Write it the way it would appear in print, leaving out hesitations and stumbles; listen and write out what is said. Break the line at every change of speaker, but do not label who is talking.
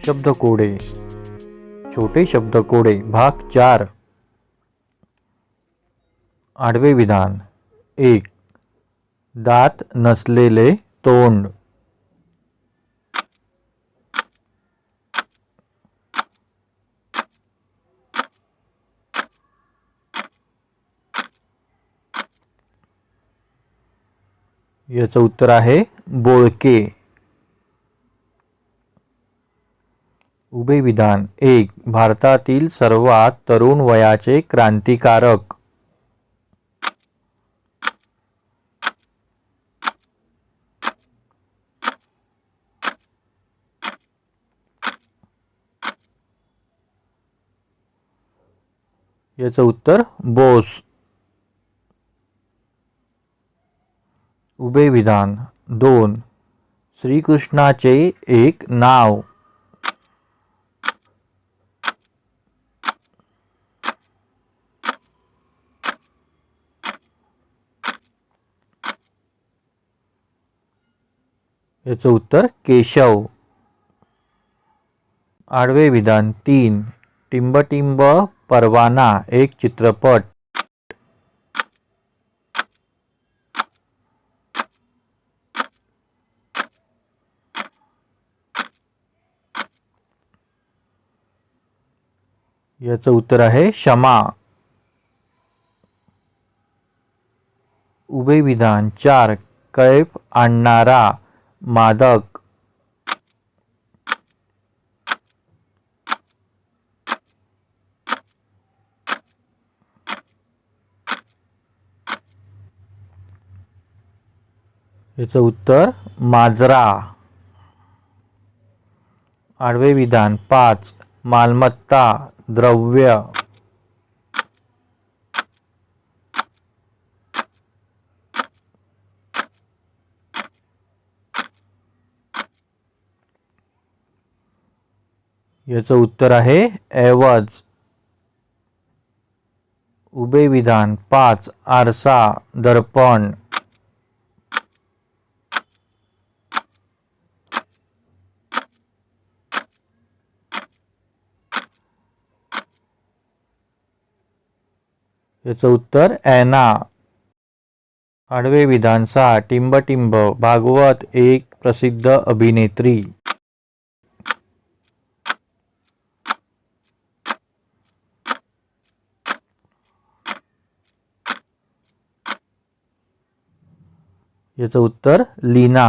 शब्दकोडे. छोटे शब्दकोडे भाग 4. आडवे विधान. 1. दात नसलेले तोंड. याचं उत्तर आहे बोळके. उभे विधान. 1. भारतातील सर्वात तरुण वयाचे क्रांतिकारक. याचं उत्तर बोस. उभे विधान. 2. श्रीकृष्णाचे एक नाव. याचं उत्तर केशव. आडवे विधान. 3. टिंबटिंब परवाना एक चित्रपट. याचं उत्तर आहे क्षमा. उभे विधान. 4. कैफ आणणारा मादक. याचं उत्तर माजरा. आडवे विधान. 5. मालमत्ता द्रव्य. याचं उत्तर आहे ऐवज. उभे विधान. 5. आरसा दर्पण. याचं उत्तर ऐना. आडवे विधान. 6. टिंबटिंब भागवत एक प्रसिद्ध अभिनेत्री. याचं उत्तर लीना.